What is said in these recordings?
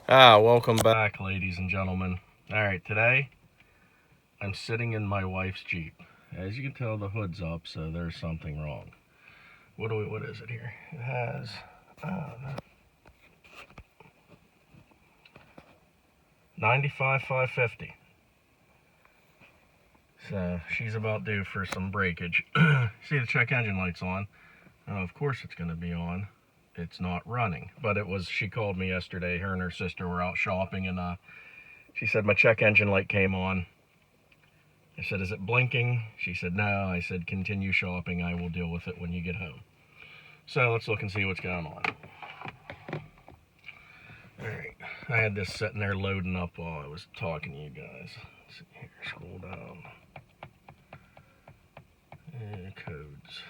Welcome back, ladies and gentlemen. Alright, today I'm sitting in my wife's Jeep. As you can tell, the hood's up, so there's something wrong. What is it here? It has 95,550. So she's about due for some breakage. See, the check engine light's on. Of course it's going to be on. It's not running, but she called me yesterday. Her and her sister were out shopping, and she said my check engine light came on. I said, is it blinking? She said, no. I said, continue shopping. I will deal with it when you get home. So let's look and see what's going on. Alright, I had this sitting there loading up while I was talking to you guys. Let's see here, scroll down. And codes.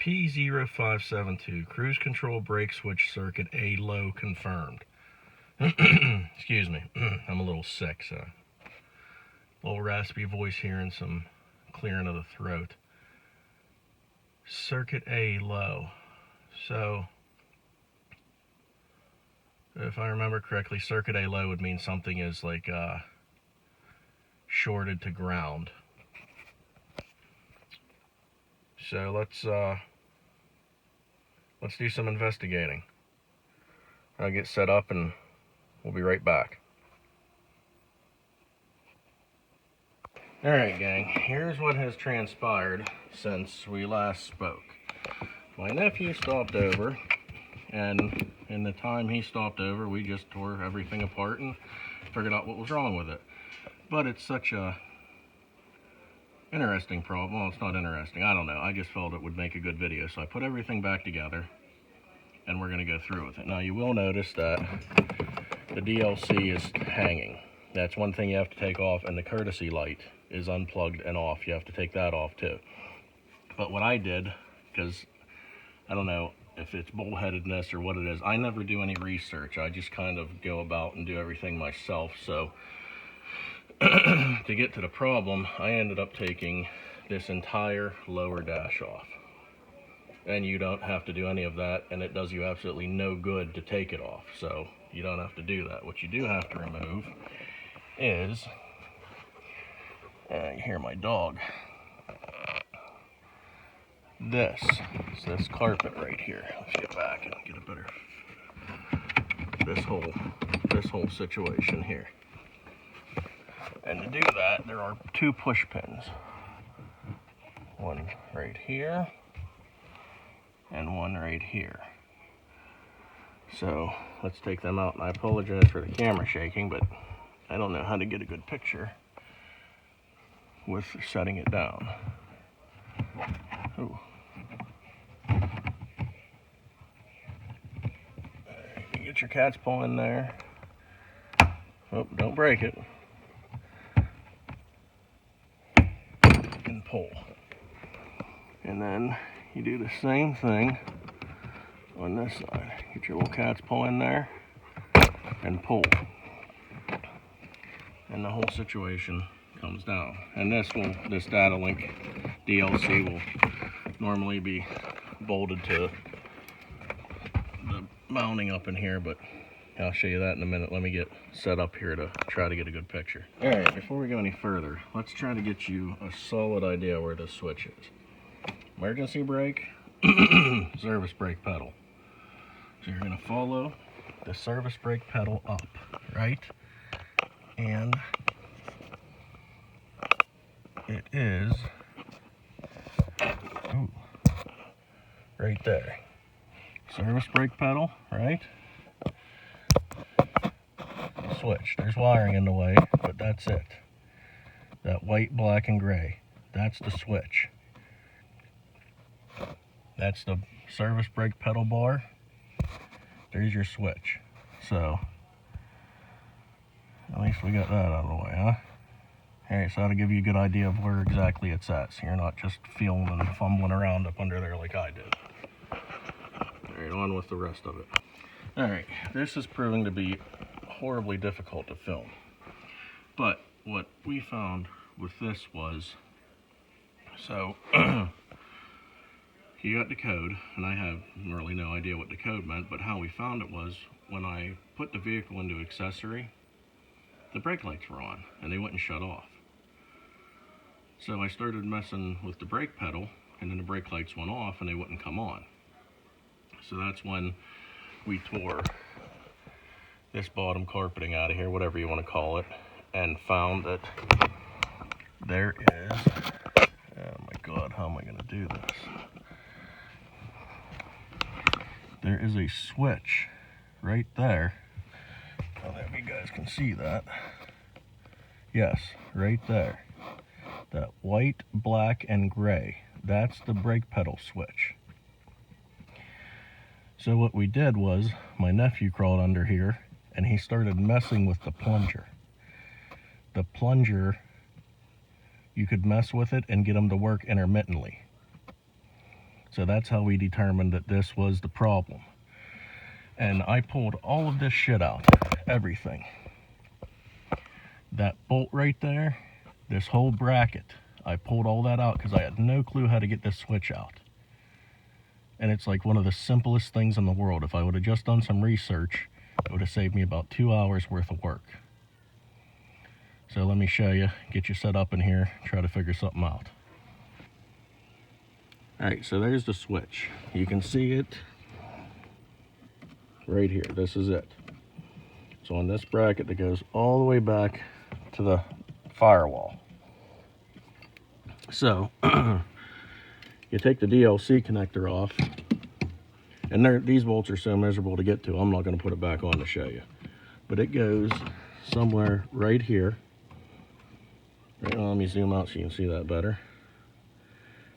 P0572, cruise control brake switch circuit A low confirmed. Excuse me, I'm a little sick, so a little raspy voice here and some clearing of the throat. Circuit A low. So, if I remember correctly, circuit A low would mean something is like shorted to ground. So let's do some investigating. I'll get set up and we'll be right back. Alright, gang, here's what has transpired since we last spoke. My nephew stopped over, and in the time he stopped over, we just tore everything apart and figured out what was wrong with it. But it's such a interesting problem. Well, it's not interesting. I don't know. I just felt it would make a good video, so I put everything back together, and we're going to go through with it. Now, you will notice that the DLC is hanging. That's one thing you have to take off, and the courtesy light is unplugged and off. You have to take that off, too. But what I did, because I don't know if it's bullheadedness or what it is, I never do any research. I just kind of go about and do everything myself, so to get to the problem, I ended up taking this entire lower dash off. And you don't have to do any of that, and it does you absolutely no good to take it off, so you don't have to do that. What you do have to remove is, you hear my dog, this carpet right here. Let's get back and get a better, this whole situation here. And to do that, there are two push pins. One right here, and one right here. So let's take them out, and I apologize for the camera shaking, but I don't know how to get a good picture with setting it down. Ooh. You get your cat's paw in there. Oh, don't break it. And pull. And then you do the same thing on this side. Get your little cat's paw in there and pull. And the whole situation comes down. And this data link DLC will normally be bolted to the mounting up in here, but I'll show you that in a minute. Let me get set up here to try to get a good picture. Alright, before we go any further, let's try to get you a solid idea where this switch is. Emergency brake, service brake pedal. So you're going to follow the service brake pedal up, right? And it is right there. Service brake pedal, right? Switch. There's wiring in the way, but that's it. That white, black, and gray. That's the switch. That's the service brake pedal bar. There's your switch. So, at least we got that out of the way, huh? Alright, so that'll give you a good idea of where exactly it's at, so you're not just feeling and fumbling around up under there like I did. Alright, on with the rest of it. Alright, this is proving to be horribly difficult to film. But what we found with this was, so you got the code, and I have really no idea what the code meant, but how we found it was when I put the vehicle into accessory, the brake lights were on and they wouldn't shut off. So I started messing with the brake pedal, and then the brake lights went off and they wouldn't come on. So that's when we tore this bottom carpeting out of here, whatever you want to call it, and found that there is, oh my god, how am I going to do this? There is a switch right there. I don't know if you guys can see that. Yes, right there. That white, black, and gray. That's the brake pedal switch. So what we did was, my nephew crawled under here and he started messing with the plunger. The plunger, you could mess with it and get them to work intermittently. So that's how we determined that this was the problem. And I pulled all of this shit out, everything. That bolt right there, this whole bracket, I pulled all that out because I had no clue how to get this switch out. And it's like one of the simplest things in the world. If I would have just done some research, it would have saved me about 2 hours worth of work. So let me show you, get you set up in here, try to figure something out. Alright, so there's the switch. You can see it right here. This is it. So on this bracket that goes all the way back to the firewall. So you take the DLC connector off, and these bolts are so miserable to get to, I'm not going to put it back on to show you. But it goes somewhere right here. Right now, let me zoom out so you can see that better.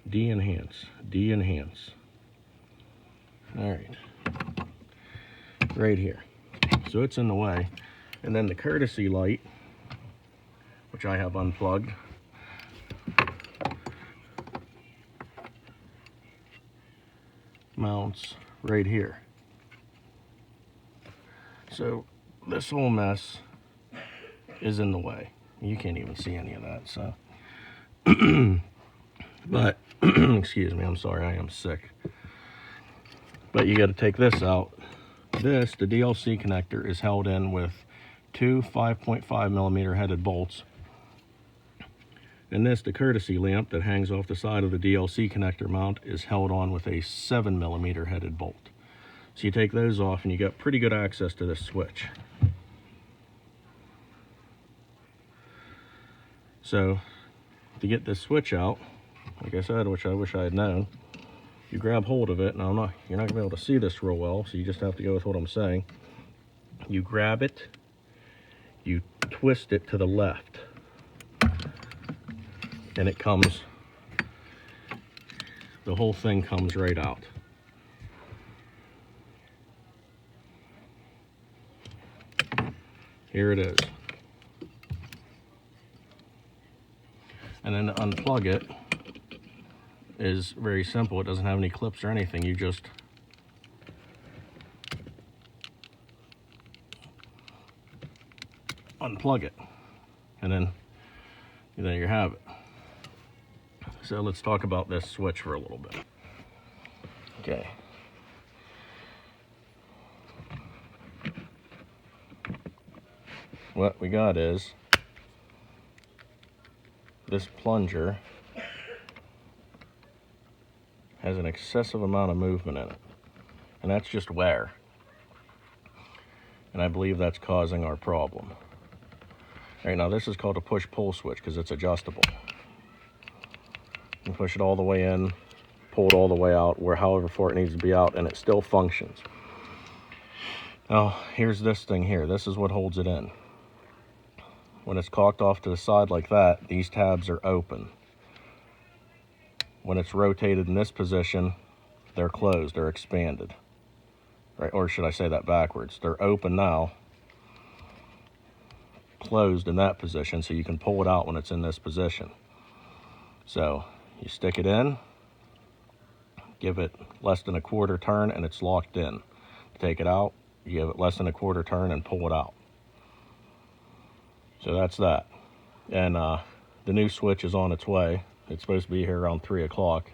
De-enhance, de-enhance. All right, right here. So it's in the way. And then the courtesy light, which I have unplugged, mounts right here. So this whole mess is in the way. You can't even see any of that, so. But, excuse me, I'm sorry, I am sick. But you got to take this out. This, the DLC connector, is held in with two 5.5 millimeter headed bolts. And this, the courtesy lamp that hangs off the side of the DLC connector mount, is held on with a 7 millimeter headed bolt. So you take those off and you got pretty good access to this switch. So to get this switch out, like I said, which I wish I had known, you grab hold of it. Now you're not gonna be able to see this real well, so you just have to go with what I'm saying. You grab it, you twist it to the left, and it comes, the whole thing comes right out. Here it is. And then to unplug it is very simple. It doesn't have any clips or anything. You just unplug it, and then there you have it. So let's talk about this switch for a little bit. Okay. What we got is this plunger has an excessive amount of movement in it, and that's just wear. And I believe that's causing our problem. All right, now this is called a push-pull switch because it's adjustable. You push it all the way in, pull it all the way out, where however far it needs to be out, and it still functions. Now, here's this thing here. This is what holds it in. When it's cocked off to the side like that, these tabs are open. When it's rotated in this position, they're closed, they're expanded. Right, or should I say that backwards? They're open now, closed in that position, so you can pull it out when it's in this position. So you stick it in, give it less than a quarter turn, and it's locked in. Take it out, you give it less than a quarter turn and pull it out. So that's that. And the new switch is on its way. It's supposed to be here around 3 o'clock.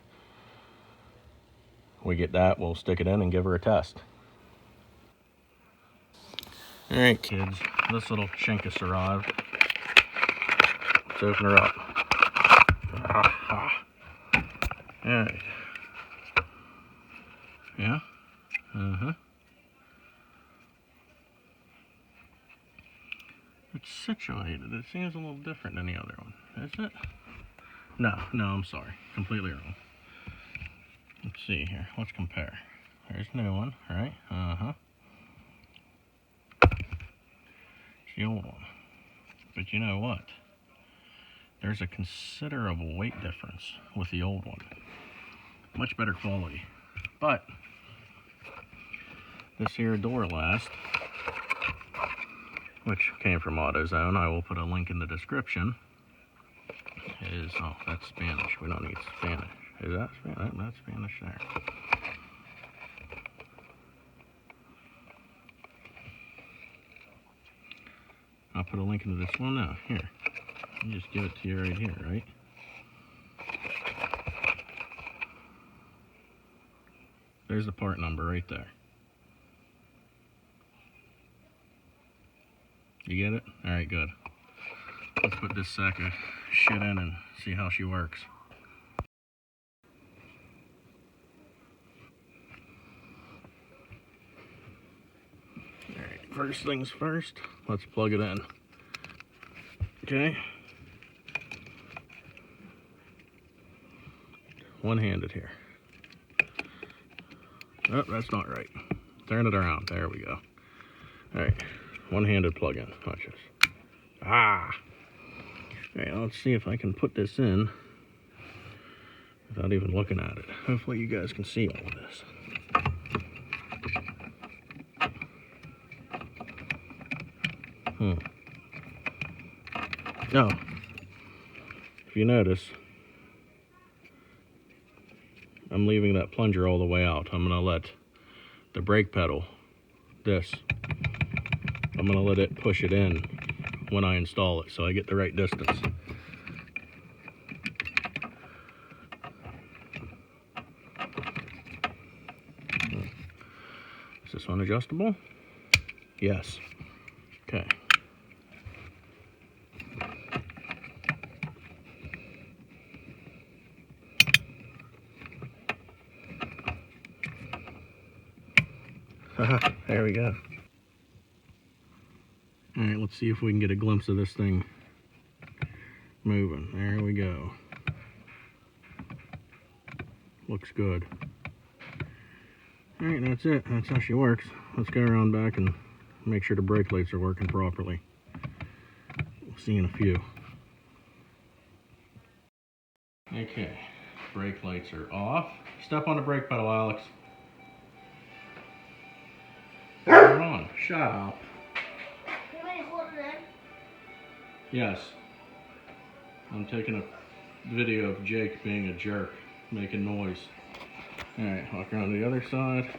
we get that, we'll stick it in and give her a test. All right, kids, this little chink has arrived. Let's open her up. All right. Yeah. It's situated. It seems a little different than the other one. Is it? No, I'm sorry. Completely wrong. Let's see here. Let's compare. There's a new one, right? It's the old one. But you know what? There's a considerable weight difference with the old one. Much better quality. But this here door last, which came from AutoZone, I will put a link in the description, is, oh, that's Spanish. We don't need Spanish. Is that Spanish? That's Spanish there. I'll put a link into this one now. Here. I'll just give it to you right here, right? There's the part number right there. You get it? Alright, good. Let's put this sack of shit in and see how she works. Alright, first things first, let's plug it in. Okay? One-handed here. Oh, that's not right. Turn it around. There we go. Alright. One-handed plug-in. Watch this. Ah! Alright, let's see if I can put this in without even looking at it. Hopefully you guys can see all of this. Now, if you notice, I'm leaving that plunger all the way out. I'm going to let the brake pedal, I'm going to let it push it in when I install it so I get the right distance. Is this one adjustable? Yes. Okay. There we go. Alright, let's see if we can get a glimpse of this thing moving. There we go. Looks good. Alright, that's it. That's how she works. Let's go around back and make sure the brake lights are working properly. We'll see in a few. Okay, brake lights are off. Step on the brake pedal, Alex. Turn it on. Shut up. You want me to hold it in? Yes. I'm taking a video of Jake being a jerk, making noise. Alright, walk around to the other side.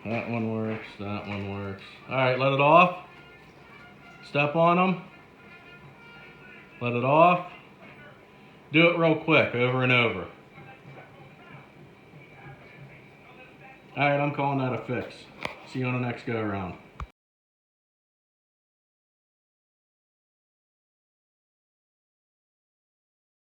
That one works, that one works. Alright, let it off. Step on them. Let it off. Do it real quick, over and over. Alright, I'm calling that a fix. See you on the next go around.